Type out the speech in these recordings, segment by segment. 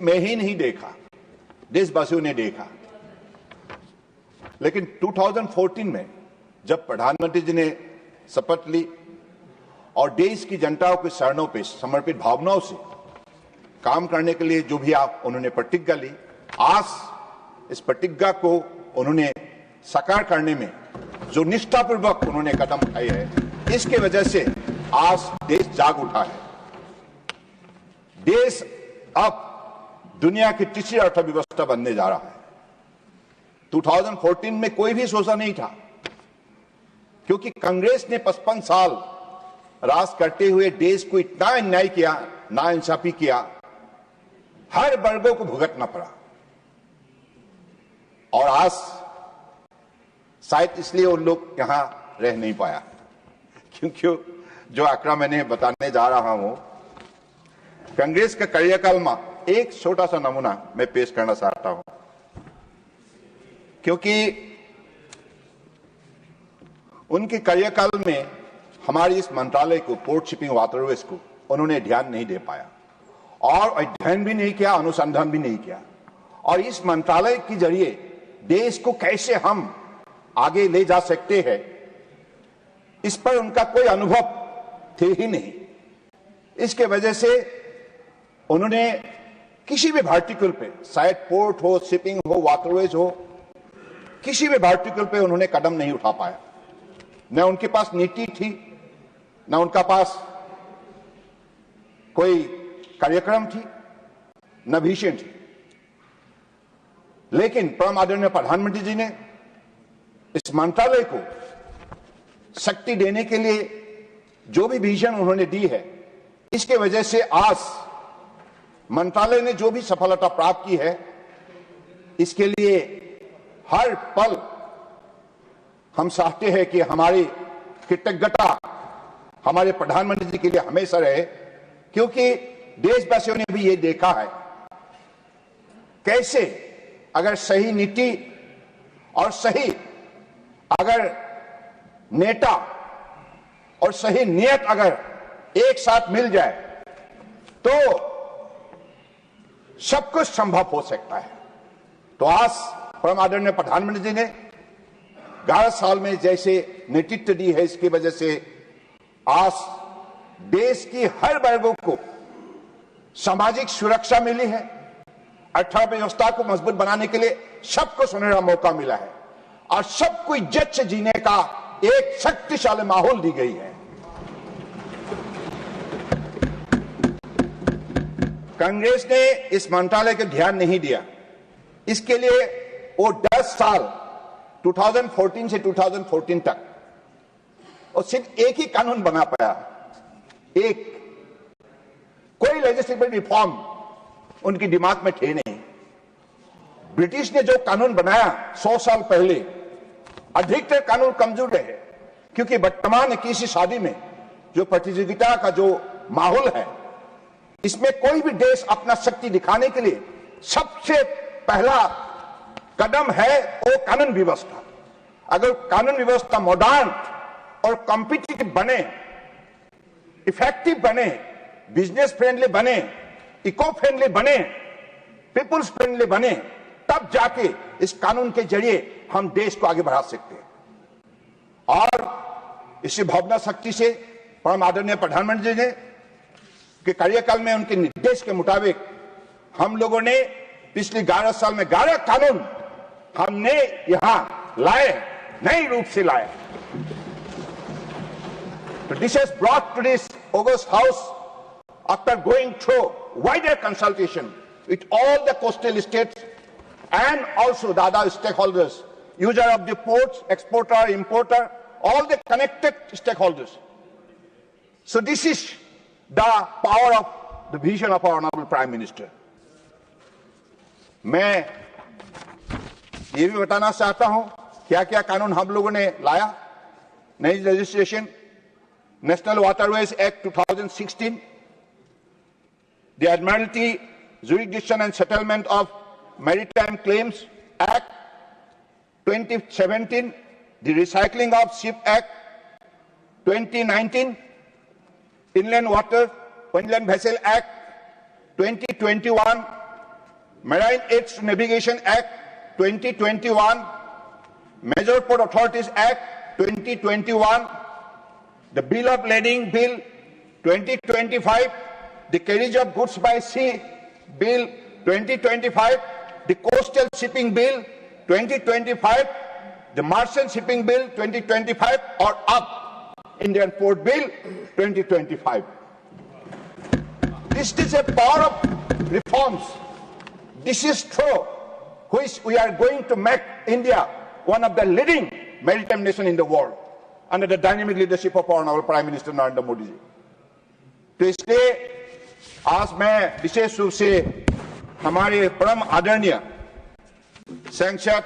में ही नहीं देखा, देशवासियों ने देखा। लेकिन 2014 में जब प्रधानमंत्री जी ने शपथ ली और देश की जनता के चरणों पे समर्पित भावनाओं से काम करने के लिए जो भी उन्होंने प्रतिज्ञा ली, आज इस प्रतिज्ञा को उन्होंने साकार करने में जो निष्ठापूर्वक उन्होंने कदम उठाए हैं, इसके वजह से आज देश जाग उठा है। देश अब दुनिया की तीसरी अर्थव्यवस्था बनने जा रहा है। 2014 में कोई भी सोचा नहीं था, क्योंकि कांग्रेस ने 55 साल राज करते हुए देश को इतना अन्याय किया, नाइंसाफी किया, हर वर्गों को भुगतना पड़ा। और आज शायद इसलिए उन लोग यहां रह नहीं पाया, क्योंकि जो आंकड़ा मैंने बताने जा रहा हूं, कांग्रेस के कार्यकाल में एक छोटा सा नमूना मैं पेश करना चाहता हूं, क्योंकि उनके कार्यकाल में हमारे इस मंत्रालय को, पोर्ट शिपिंग वाटरवेज को, उन्होंने ध्यान नहीं दे पाया और अध्ययन भी नहीं किया, अनुसंधान भी नहीं किया। और इस मंत्रालय के जरिए देश को कैसे हम आगे ले जा सकते हैं, इस पर उनका कोई अनुभव थे ही नहीं। इसके वजह से उन्होंने किसी भी वर्टिकल पे, शायद पोर्ट हो, शिपिंग हो, वाटरवेज हो, किसी भी वर्टिकल पे उन्होंने कदम नहीं उठा पाया। न उनके पास नीति थी, न उनका पास कोई कार्यक्रम थी, न विजन थी। लेकिन परम आदरणीय प्रधानमंत्री जी ने इस मंत्रालय को शक्ति देने के लिए जो भी विजन उन्होंने दी है, इसके वजह से आज मंत्रालय ने जो भी सफलता प्राप्त की है, इसके लिए हर पल हम चाहते हैं कि हमारी कृतज्ञता हमारे प्रधानमंत्री जी के लिए हमेशा रहे, क्योंकि देशवासियों ने भी ये देखा है कैसे अगर सही नीति और सही अगर नेता और सही नियत अगर एक साथ मिल जाए तो सब कुछ संभव हो सकता है। तो आज परम आदरणीय प्रधानमंत्री जी ने 11 साल में जैसे नेतृत्व दी है, इसकी वजह से आज देश की हर वर्गों को सामाजिक सुरक्षा मिली है, अर्थव्यवस्था को मजबूत बनाने के लिए सबको सुनहरा मौका मिला है और सबको इज्जत से जीने का एक शक्तिशाली माहौल दी गई है। कांग्रेस ने इस मंत्रालय को ध्यान नहीं दिया, इसके लिए वो 10 साल 2014 से 2014 तक और सिर्फ एक ही कानून बना पाया, एक, कोई लेजिस्लेटिव रिफॉर्म उनके दिमाग में थे नहीं। ब्रिटिश ने जो कानून बनाया 100 साल पहले, अधिकतर कानून कमजोर रहे, क्योंकि वर्तमान 21वीं सदी में जो प्रतियोगिता का जो माहौल है, इसमें कोई भी देश अपना शक्ति दिखाने के लिए सबसे पहला कदम है वो कानून व्यवस्था। अगर कानून व्यवस्था मॉडर्न और कॉम्पिटिटिव बने, इफेक्टिव बने, बिजनेस फ्रेंडली बने, इको फ्रेंडली बने, पीपुल्स फ्रेंडली बने, तब जाके इस कानून के जरिए हम देश को आगे बढ़ा सकते हैं। और इसी भावना शक्ति से परम आदरणीय प्रधानमंत्री जी ने के कार्यकाल में उनके निर्देश के मुताबिक हम लोगों ने पिछले 11 साल में 11 कानून हमने यहां लाए, नए रूप से लाए। तो this has brought to this august house after going through wider consultation with all the coastal states and also the other stakeholders, user of the ports, exporter, importer, all the connected stakeholders. So this is the power of the vision of our honorable Prime Minister. मैं ये भी बताना चाहता हूं क्या क्या कानून हम लोगों ने लाया। नई legislation, national waterways act 2016, the Admiralty Jurisdiction and Settlement of Maritime Claims Act 2017, the Recycling of Ship Act 2019, Inland Vessel Act 2021, Marine Aids to Navigation Act 2021, Major Port Authorities Act 2021, the Bill of Lading Bill 2025, the Carriage of Goods by Sea Bill 2025, the Coastal Shipping Bill 2025, the Merchant Shipping Bill 2025, or up Indian Port Bill 2025. This is a power of reforms. This is through which we are going to make India one of the leading maritime nations in the world under the dynamic leadership of our Honorable Prime Minister Narendra Modi ji. तो इसलिए आज मैं विशेष रूप से हमारे परम आदरणीय सांसद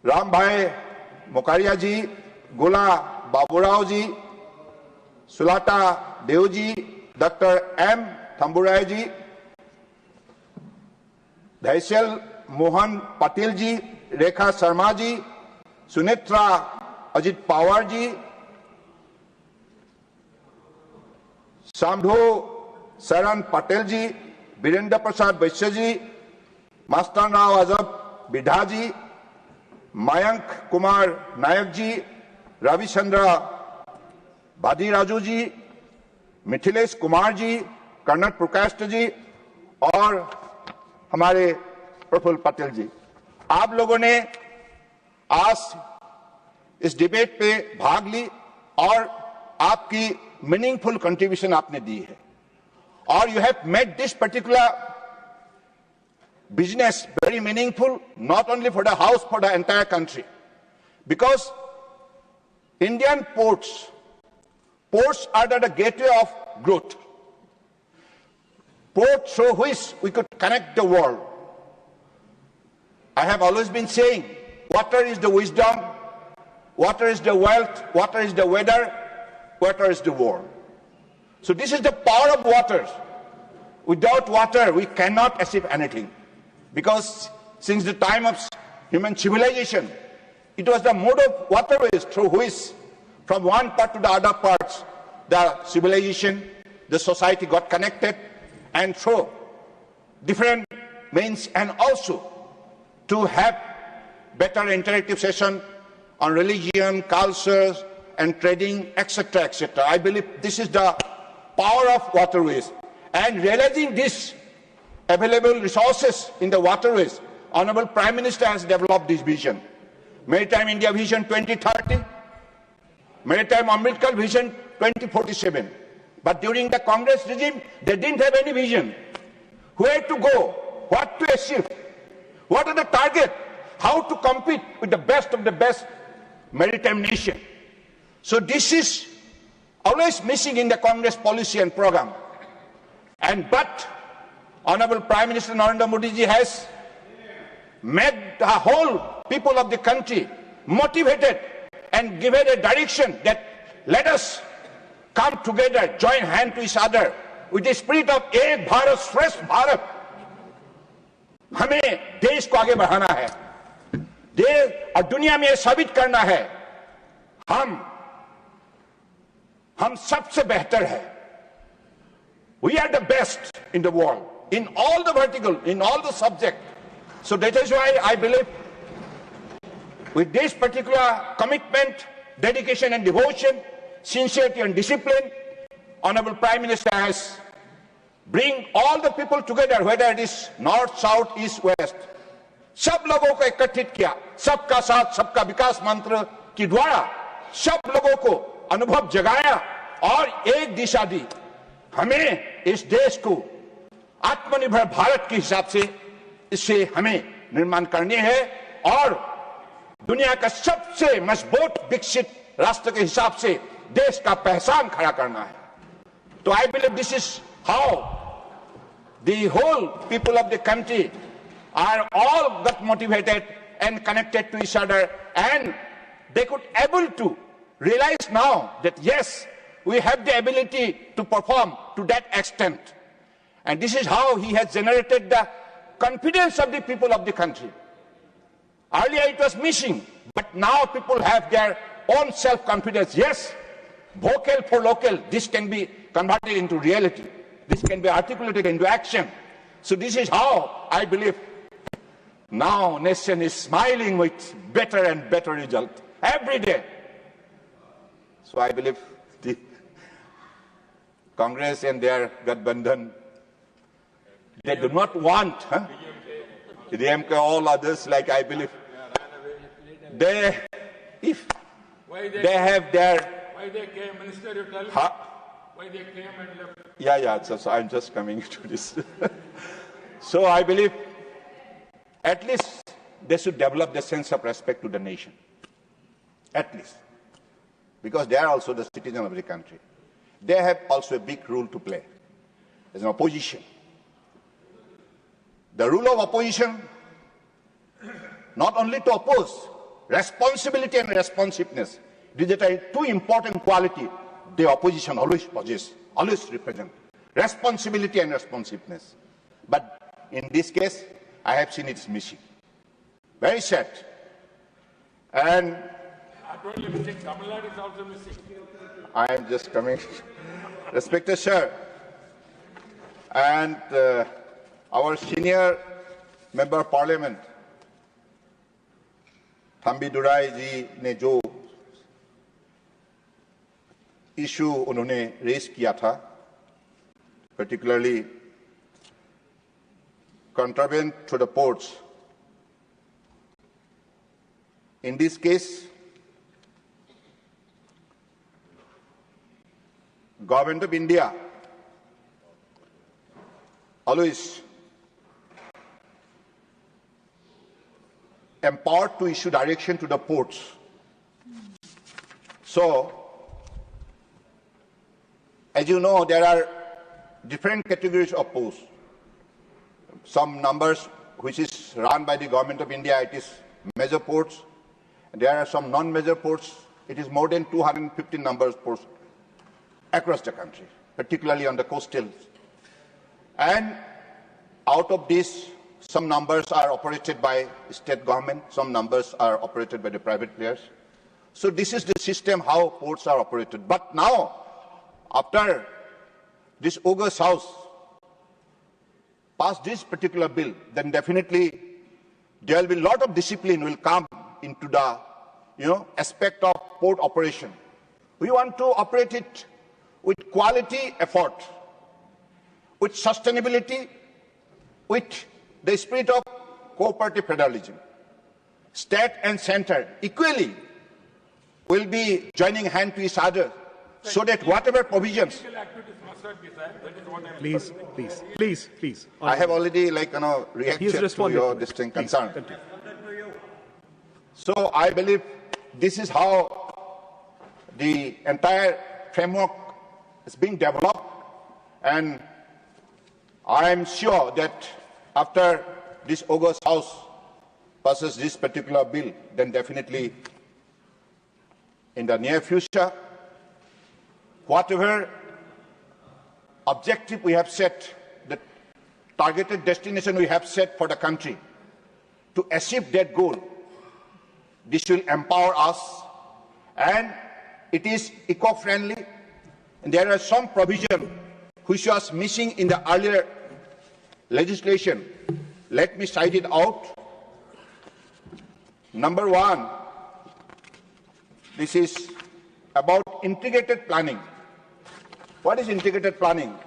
राम भाई मोकारिया जी, गोला बाबूराव जी, सुलाटा देव जी, डॉक्टर एम थम्बुराय जी, धैसल मोहन पाटिल जी, रेखा शर्मा जी, सुनेत्रा अजित पवार जी, शाम्भो शरण पटेल जी, वीरेंद्र प्रसाद वैश्य जी, मास्टर राव आजब बिढ़ा जी, मयंक कुमार नायक जी, रविचंद्र भादीराजू जी, मिथिलेश कुमार जी, कर्नल प्रकाश जी और हमारे प्रफुल्ल पटेल जी, आप लोगों ने आज इस डिबेट पे भाग ली और आपकी मीनिंगफुल कंट्रीब्यूशन आपने दी है और you have made this particular business very meaningful, not only for the house, for the entire country. Because Indian ports are the gateway of growth. Ports through which we could connect the world. I have always been saying, water is the wisdom, water is the wealth, water is the weather, water is the world. So this is the power of waters. Without water, we cannot achieve anything. Because since the time of human civilization, it was the mode of waterways through which, from one part to the other parts, the civilization, the society got connected, and through different means, and also to have better interactive session on religion, cultures, and trading, etc., etc. I believe this is the power of waterways. And realizing this available resources in the waterways, Honorable Prime Minister has developed this vision. Maritime India Vision 2030, Maritime Ambedkar Vision 2047. But during the Congress regime, they didn't have any vision. Where to go? What to achieve? What are the targets? How to compete with the best of the best maritime nation? So this is always missing in the Congress policy and program. But Honorable Prime Minister Narendra Modi ji has made the whole people of the country motivated and given a direction that let us come together, join hand to each other with the spirit of Ek Bharat Shresth Bharat. हमें देश को आगे बढ़ाना है, देश और दुनिया में साबित करना है हम सबसे बेहतर है. We are the best in the world, in all the vertical, in all the subject. So that is why I believe with this particular commitment, dedication and devotion, sincerity and discipline, Honorable Prime Minister has bring all the people together, whether it is north, south, east, west. सब लोगों को एकत्रित किया, सबका साथ सबका विकास मंत्र के द्वारा सब लोगों को अनुभव जगाया और एक दिशा दी. हमें इस देश को आत्मनिर्भर भारत के हिसाब से इसे हमें निर्माण करनी है और दुनिया का सबसे मजबूत विकसित राष्ट्र के हिसाब से देश का पहचान खड़ा करना है. तो I believe this is how the whole people of the country are all got motivated and connected to each other, and they could able to realize now that yes, we have the ability to perform to that extent. And this is how he has generated the confidence of the people of the country. Earlier it was missing, but now people have their own self-confidence. Yes, vocal for local, this can be converted into reality. This can be articulated into action. So this is how I believe now nation is smiling with better and better result every day. So I believe the Congress and their Gathbandhan, they do not want the DMK, all others, like I believe, if they have their... Why they came, Minister, you tell me? Why they came and left? Yeah, so I'm just coming to this. So I believe at least they should develop the sense of respect to the nation. At least. Because they are also the citizens of the country. They have also a big role to play as an opposition. The role of opposition, not only to oppose, responsibility and responsiveness. These are two important qualities the opposition always possess, always represent. Responsibility and responsiveness. But in this case, I have seen it's missing. Very sad. And not only missing, Tamil Nadu is also missing. I am just coming. Respected sir, and our senior member of parliament, Thambi Durai ji ने जो issue उन्होंने race किया था, particularly contraband to the ports. In this case, Government of India always empowered to issue direction to the ports. So, as you know, there are different categories of ports. Some numbers which is run by the Government of India, it is major ports. There are some non-major ports. It is more than 250 numbers ports across the country, particularly on the coastals. And out of this, some numbers are operated by state government, some numbers are operated by the private players. So this is the system how ports are operated. But now, after this August House pass this particular bill, then definitely there will be a lot of discipline will come into the aspect of port operation. We want to operate it with quality effort, with sustainability, with the spirit of cooperative federalism. State and center equally will be joining hand to each other so that whatever provisions... Please. I have already reacted to your distinct concern. So I believe this is how the entire framework is being developed, and I am sure that after this August House passes this particular bill, then definitely in the near future, whatever objective we have set, the targeted destination we have set for the country, to achieve that goal, this will empower us, and it is eco-friendly. And there are some provision which was missing in the earlier legislation. Let me cite it out. Number one, this is about integrated planning. What is integrated planning?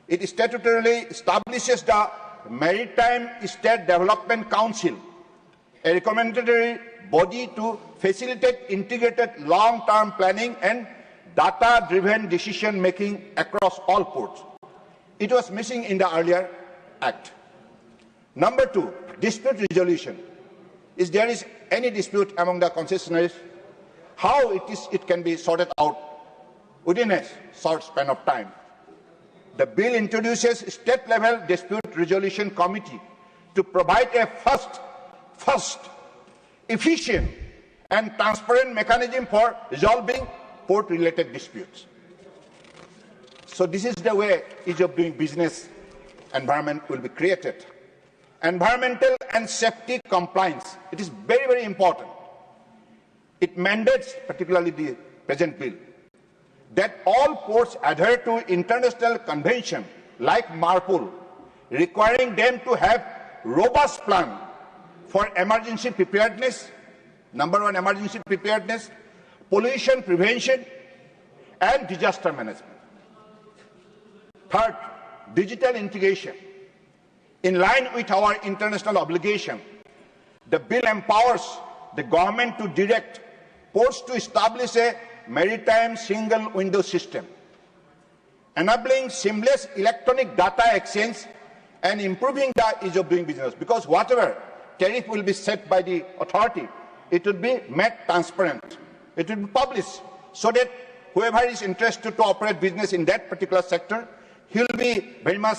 It statutorily establishes the Maritime State Development Council, a recommendatory body to facilitate integrated long-term planning and data-driven decision-making across all ports. It was missing in the earlier Act. Number two, dispute resolution. If there is any dispute among the concessionaires, how it can be sorted out within a short span of time. The bill introduces state-level dispute resolution committee to provide a fast, efficient and transparent mechanism for resolving port-related disputes. So this is the way ease of doing business environment will be created. Environmental and safety compliance, it is very, very important. It mandates, particularly the present bill, that all ports adhere to international convention like MARPOL requiring them to have robust plan for emergency preparedness, number one, emergency preparedness, pollution prevention, and disaster management. Third, digital integration. In line with our international obligation, the bill empowers the government to direct ports to establish a maritime single window system, enabling seamless electronic data exchange and improving the ease of doing business. Because whatever tariff will be set by the authority, it will be made transparent. It will be published so that whoever is interested to operate business in that particular sector, he will be very much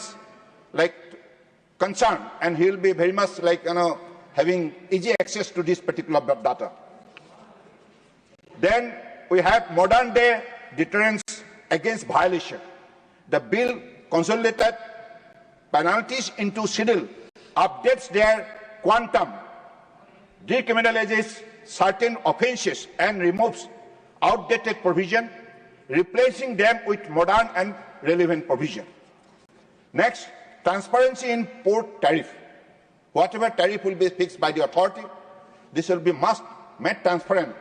concerned, and he will be very much having easy access to this particular data. Then we have modern day deterrence against violation. The bill consolidated penalties into schedule, updates their quantum, decriminalizes certain offences and removes outdated provision, replacing them with modern and relevant provision. Next, transparency in port tariff. Whatever tariff will be fixed by the authority, this will be made transparent.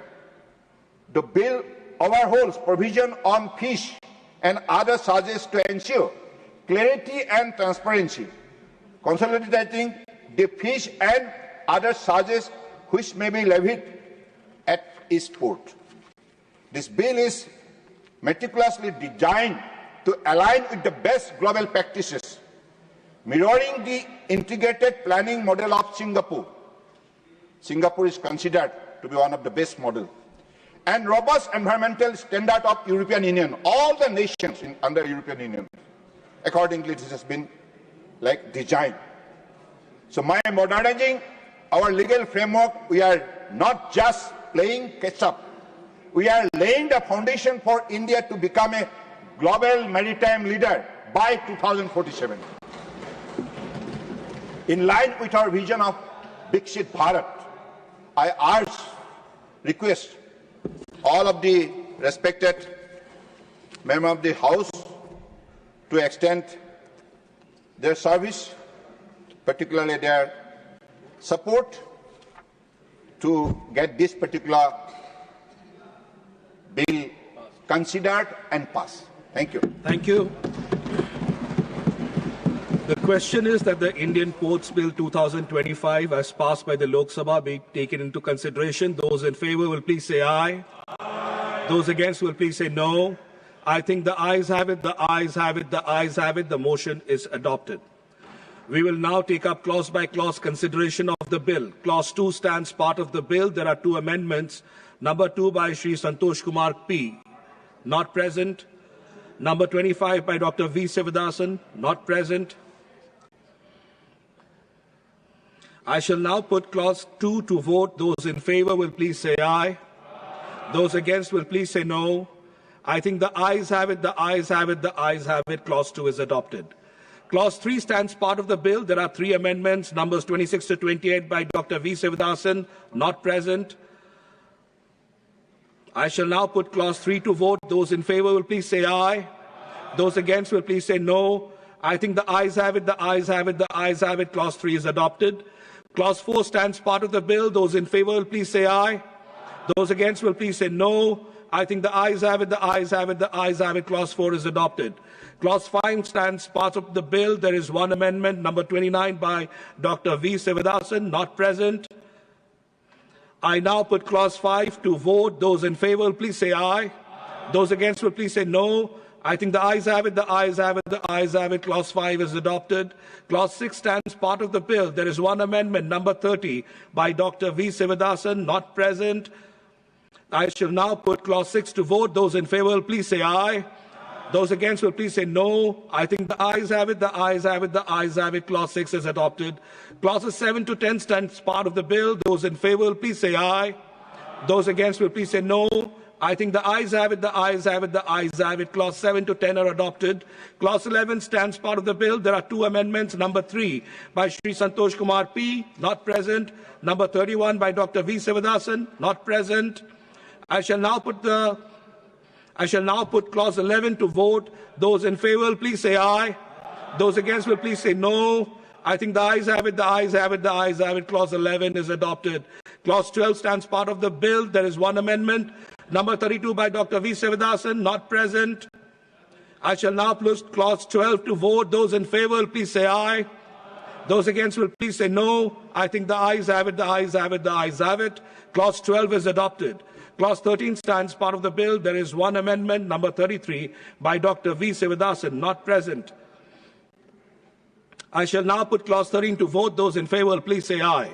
The bill overhauls provision on fees and other charges to ensure clarity and transparency, consolidating the fees and other charges which may be levied at each port. This bill is meticulously designed to align with the best global practices, mirroring the integrated planning model of Singapore. Singapore is considered to be one of the best models. And robust environmental standard of European Union. All the nations under European Union, accordingly, this has been designed. So by modernizing our legal framework, we are not just playing catch-up. We are laying the foundation for India to become a global maritime leader by 2047. In line with our vision of Viksit Bharat, I request all of the respected members of the House to extend their service, particularly their support, to get this particular bill considered and passed. Thank you. Thank you. The question is that the Indian Ports Bill 2025 as passed by the Lok Sabha be taken into consideration. Those in favour will please say aye. Aye. Those against will please say no. I think the ayes have it, the ayes have it, the ayes have it. The motion is adopted. We will now take up clause by clause consideration of the bill. Clause 2 stands part of the bill. There are two amendments. Number 2 by Shri Santosh Kumar P. Not present. Number 25 by Dr. V. Sivadasan. Not present. I shall now put clause 2 to vote. Those in favour will please say aye. Aye. Those against will please say no. I think the ayes have it, the ayes have it, the ayes have it. Clause 2 is adopted. Clause 3 stands part of the bill. There are three amendments, numbers 26 to 28 by Dr. V. Sivadasan, not present. I shall now put clause 3 to vote. Those in favour will please say aye. Aye. Those against will please say no. I think the ayes have it, the ayes have it, the ayes have it. Clause 3 is adopted. Clause 4 stands part of the bill. Those in favour will please say aye. Aye. Those against will please say no. I think the ayes have it, the ayes have it, the ayes have it. Clause 4 is adopted. Clause 5 stands part of the bill. There is one amendment, number 29 by Dr. V. Sivadasan, not present. I now put clause 5 to vote. Those in favour will please say aye. Aye. Those against will please say no. I think the ayes have it, the ayes have it, the ayes have it. Clause 5 is adopted. Clause 6 stands part of the bill. There is one amendment, number 30, by Dr. V. Sivadasan, not present. I shall now put clause 6 to vote. Those in favour will please say aye. Aye. Those against will please say no. I think the ayes have it, the ayes have it, the ayes have it. Clause 6 is adopted. Clauses 7 to 10 stands part of the bill. Those in favour will please say aye. Aye. Those against will please say no. I think the ayes have it, the ayes have it, the ayes have it. Clause 7 to 10 are adopted. Clause 11 stands part of the bill. There are two amendments. Number 3 by Shri Santosh Kumar P, not present. Number 31 by Dr. V. Sivadasan, not present. I shall now put clause 11 to vote. Those in favour, please say aye. Aye. Those against will please say no. I think the ayes have it, the ayes have it, the ayes have it. Clause 11 is adopted. Clause 12 stands part of the bill. There is one amendment. Number 32 by Dr. V. Sivadasan, not present. I shall now put Clause 12 to vote. Those in favor will please say aye. Those against will please say no. I think the ayes have it, the ayes have it, the ayes have it. Clause 12 is adopted. Clause 13 stands part of the bill. There is one amendment, number 33, by Dr. V. Sivadasan, not present. I shall now put Clause 13 to vote. Those in favor will please say aye.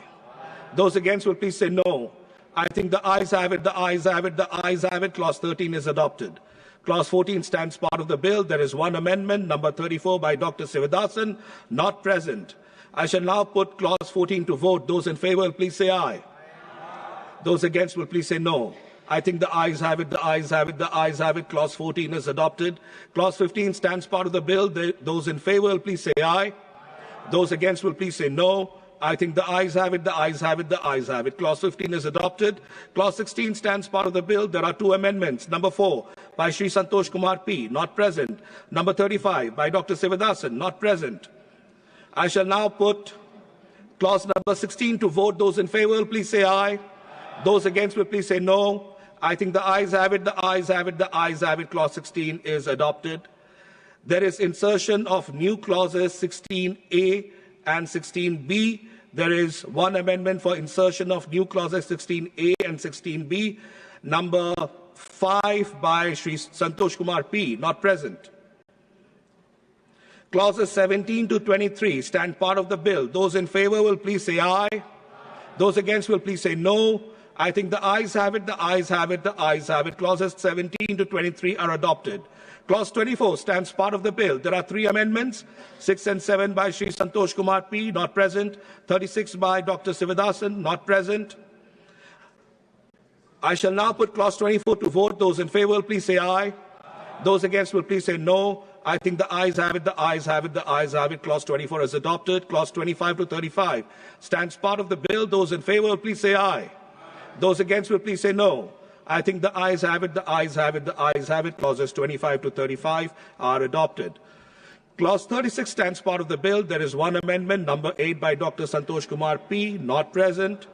Those against will please say no. I think the ayes have it, the ayes have it, the ayes have it. Clause 13 is adopted. Clause 14 stands part of the bill. There is one amendment, number 34, by Dr. Sivadasan, not present. I shall now put Clause 14 to vote. Those in favor will please say aye. Those against will please say no. I think the ayes have it, the ayes have it, the ayes have it. Clause 14 is adopted. Clause 15 stands part of the bill. Those in favor will please say aye. Those against will please say no. I think the ayes have it, the ayes have it, the ayes have it. Clause 15 is adopted. Clause 16 stands part of the bill. There are two amendments. Number 4 by Shri Santosh Kumar P, not present. Number 35 by Dr. Sivadasan, not present. I shall now put Clause number 16 to vote. Those in favor will please say aye. Those against will please say no. I think the ayes have it, the ayes have it, the ayes have it. Clause 16 is adopted. There is insertion of new clauses 16A and 16B. There is one amendment for insertion of new clauses 16A and 16B. Number 5 by Shri Santosh Kumar P, not present. Clauses 17 to 23 stand part of the bill. Those in favor will please say aye. Those against will please say no. I think the ayes have it, the ayes have it, the ayes have it. Clauses 17 to 23 are adopted. Clause 24 stands part of the bill. There are three amendments, 6 and 7 by Shri Santosh Kumar P, not present. 36 by Dr. Sivadasan, not present. I shall now put Clause 24 to vote. Those in favor will please say aye. Those against will please say no. I think the ayes have it, the ayes have it, the ayes have it. Clause 24 is adopted. Clause 25 to 35 stands part of the bill. Those in favor will please say aye. Those against will please say no. I think the ayes have it, the ayes have it, the ayes have it. Clauses 25 to 35 are adopted. Clause 36 stands part of the bill. There is one amendment, number 8 by Dr. Santosh Kumar P, not present.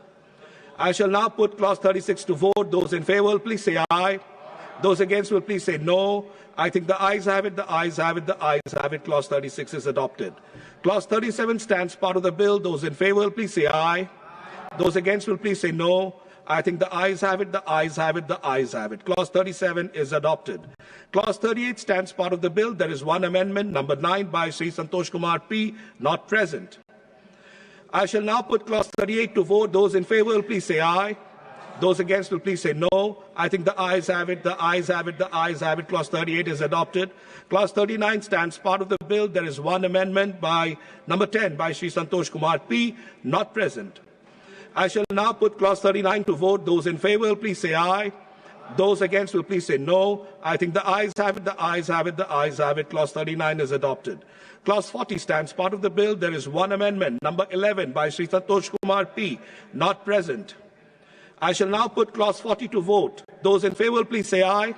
I shall now put Clause 36 to vote. Those in favor will please say aye. Those against will please say no. I think the ayes have it, the ayes have it, the ayes have it. Clause 36 is adopted. Clause 37 stands part of the bill. Those in favor will please say aye. Those against will please say no. I think the ayes have it, the ayes have it, the ayes have it. Clause 37 is adopted. Clause 38 stands part of the bill. There is one amendment, number 9 by Shri Santosh Kumar P, not present. I shall now put Clause 38 to vote. Those in favor will please say aye. Those against will please say no. I think the ayes have it, the ayes have it, the ayes have it. Clause 38 is adopted. Clause 39 stands part of the bill. There is one amendment by number 10 by Shri Santosh Kumar P, not present. I shall now put Clause 39 to vote. Those in favor will please say aye. Those against will please say no. I think the ayes have it, the ayes have it, the ayes have it. Clause 39 is adopted. Clause 40 stands part of the bill. There is one amendment, number 11 by Shri Santosh Kumar P, not present. I shall now put Clause 40 to vote. Those in favor will please say aye.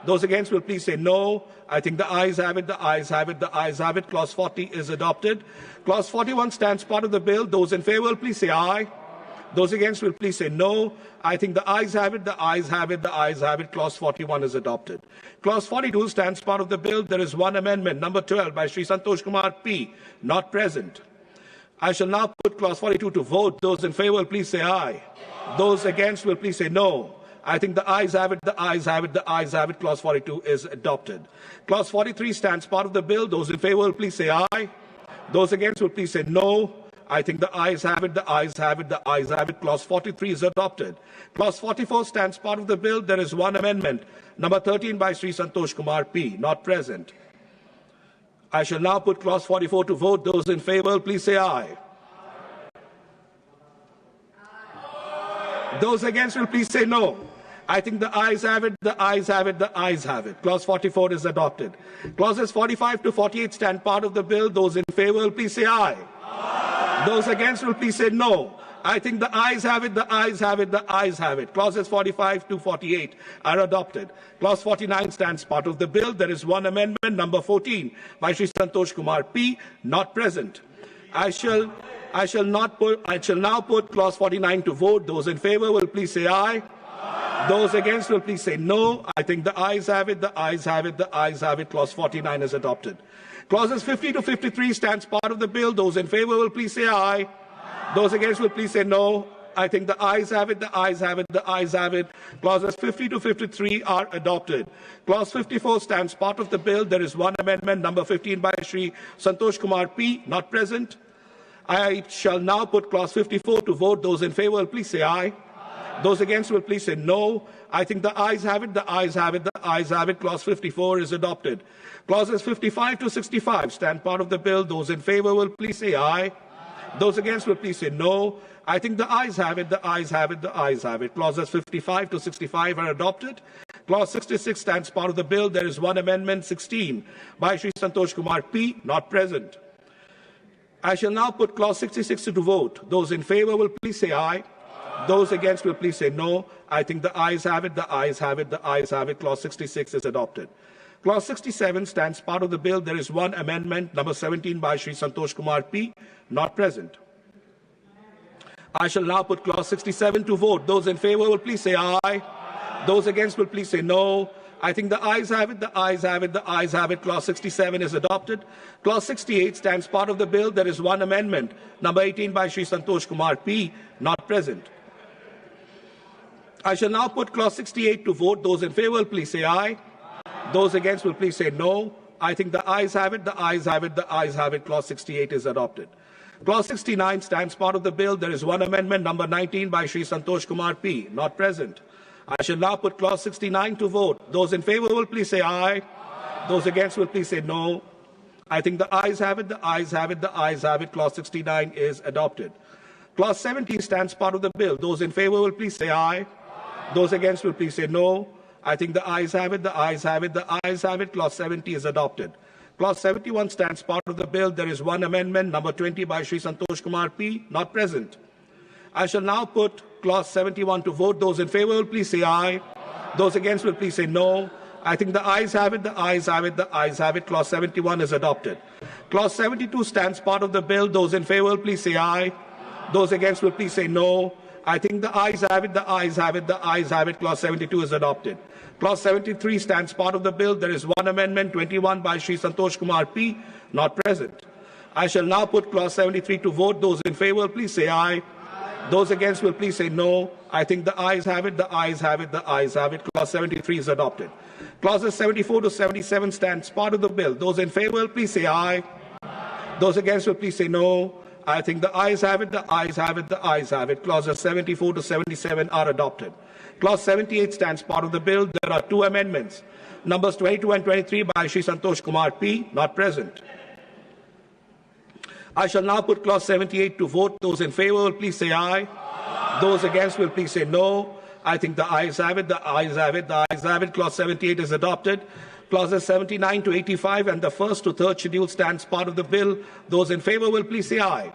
Those against will please say no. I think the ayes have it, the ayes have it, the ayes have it. Clause 40 is adopted. Clause 41 stands part of the bill. Those in favor will please say aye. Those against will please say no. I think the ayes have it, the ayes have it, the ayes have it. Clause 41 is adopted. Clause 42 stands part of the bill. There is one amendment, number 12 by Shri Santosh Kumar P, not present. I shall now put Clause 42 to vote. Those in favor will please say aye. Those against will please say no. I think the ayes have it, the ayes have it, the ayes have it. Clause 42 is adopted. Clause 43 stands part of the bill. Those in favor will please say aye. Those against will please say no. I think the ayes have it, the ayes have it, the ayes have it. Clause 43 is adopted. Clause 44 stands part of the bill. There is one amendment, number 13 by Shri Santosh Kumar P, not present. I shall now put Clause 44 to vote. Those in favor, please say aye. Those against will please say no. I think the ayes have it, the ayes have it, the ayes have it. Clause 44 is adopted. Clauses 45 to 48 stand part of the bill. Those in favor will please say aye. Those against will please say no. I think the ayes have it, the ayes have it, the ayes have it. Clauses 45 to 48 are adopted. Clause 49 stands part of the bill. There is one amendment, number 14, by Shri Santosh Kumar P, not present. I shall now put clause 49 to vote. Those in favor will please say aye. Those against will please say no. I think the ayes have it, the ayes have it, the ayes have it. Clause 49 is adopted. Clauses 50 to 53 stands part of the bill. Those in favor will please say aye. Those against will please say no. I think the ayes have it, the ayes have it, the ayes have it. Clauses 50 to 53 are adopted. Clause 54 stands part of the bill. There is one amendment, number 15, by Shri Santosh Kumar P, not present. I shall now put clause 54 to vote. Those in favor will please say aye. Those against will please say no. I think the ayes have it, the ayes have it, the ayes have it. Clause 54 is adopted. Clauses 55 to 65 stand part of the bill. Those in favor will please say aye. Those against will please say no. I think the ayes have it, the ayes have it, the ayes have it. Clauses 55 to 65 are adopted. Clause 66 stands part of the bill. There is one amendment, 16, by Shri Santosh Kumar P, not present. I shall now put clause 66 to vote. Those in favor will please say aye. Those against will please say no. I think the ayes have it, the ayes have it, the ayes have it. Clause 66 is adopted. Clause 67 stands part of the bill. There is one amendment, number 17, by Shri Santosh Kumar P, not present. I shall now put clause 67 to vote. Those in favor will please say aye. Those against will please say no. I think the ayes have it, the ayes have it, the ayes have it. Clause 67 is adopted. Clause 68 stands part of the bill. There is one amendment, number 18, by Shri Santosh Kumar P, not present. I shall now put clause 68 to vote. Those in favor will please say aye. Those against will please say no. I think the ayes have it, the ayes have it, the ayes have it. Clause 68 is adopted. Clause 69 stands part of the bill. There is one amendment, number 19, by Shri Santosh Kumar P, not present. I shall now put clause 69 to vote. Those in favor will please say aye. Those against will please say no. I think the ayes have it, the ayes have it, the ayes have it. Clause 69 is adopted. Clause 70 stands part of the bill. Those in favor will please say aye. Those against will please say no. I think the ayes have it, the ayes have it, the ayes have it. Clause 70 is adopted. Clause 71 stands part of the bill. There is one amendment, number 20, by Shri Santosh Kumar P, not present. I shall now put clause 71 to vote. Those in favor will please say aye. Those against will please say no. I think the ayes have it, the ayes have it, the ayes have it. Clause 71 is adopted. Clause 72 stands part of the bill. Those in favor will please say aye. Those against will please say no. I think the ayes have it, the ayes have it, the ayes have it. Clause 72 is adopted. Clause 73 stands part of the bill. There is one amendment, 21, by Shri Santosh Kumar P, not present. I shall now put clause 73 to vote. Those in favor, please say aye. Those against will please say no. I think the ayes have it, the ayes have it, the ayes have it. Clause 73 is adopted. Clauses 74 to 77 stands part of the bill. Those in favor, please say aye. Those against will please say no. I think the ayes have it, the ayes have it, the ayes have it. Clauses 74 to 77 are adopted. Clause 78 stands part of the bill. There are two amendments, numbers 22 and 23, by Shri Santosh Kumar P, not present. I shall now put clause 78 to vote. Those in favor will please say aye. Those against will please say no. I think the ayes have it, the ayes have it, the ayes have it. Clause 78 is adopted. Clauses 79 to 85 and the first to third schedule stands part of the bill. Those in favor will please say aye.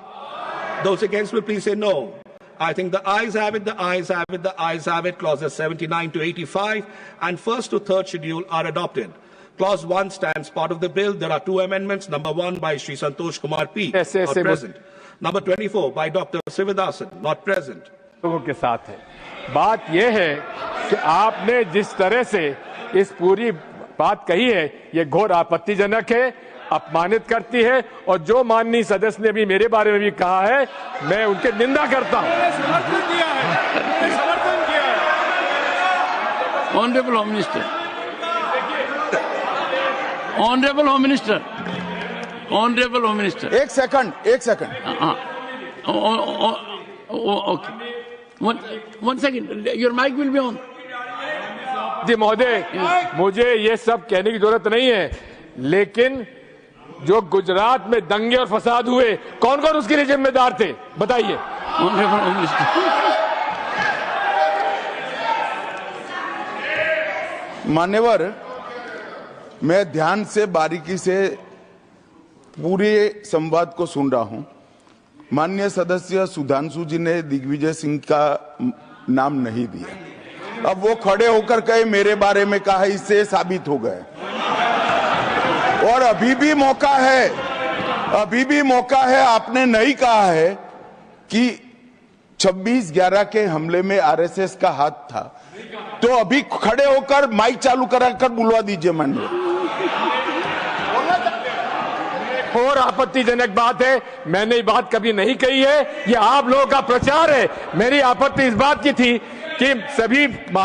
Those against will please say no. I think the ayes have it, the ayes have it, the ayes have it. Clauses 79 to 85 and first to third schedule are adopted. Clause 1 stands part of the bill. There are two amendments. Number 1 by Shri Santosh Kumar P, not present. Number 24 by Dr. Sivadathan, not present. लोगों के साथ है। बात यह है कि आपने जिस तरह से इस पूरी बात कही है, ये घोर आपत्तिजनक है, अपमानित करती है और जो माननीय सदस्य ने भी मेरे बारे में भी कहा है, मैं उनकी निंदा करता हूं। समर्थन किया है। Honourable home minister, honourable home minister, honourable home minister, एक second okay, one second, your mic will be on. जी महोदय, मुझे ये सब कहने की जरूरत नहीं है, लेकिन जो गुजरात में दंगे और फसाद हुए, कौन कौन उसके लिए जिम्मेदार थे, बताइए। ऑनरेबल होम मिनिस्टर, मान्यवर, मैं ध्यान से बारीकी से पूरे संवाद को सुन रहा हूं। माननीय सदस्य सुधांशु जी ने दिग्विजय सिंह का नाम नहीं दिया। अब वो खड़े होकर कहे मेरे बारे में कहा, इससे साबित हो गए। और अभी भी मौका है, अभी भी मौका है। आपने नहीं कहा है कि 26/11 के हमले में आरएसएस का हाथ था, तो अभी खड़े होकर माइक चालू कराकर बुलवा दीजिए माननीय। और आपत्तिजनक बात है, मैंने ये बात कभी नहीं कही है, ये आप लोगों का प्रचार है। मेरी आपत्ति इस बात की थी कि सभी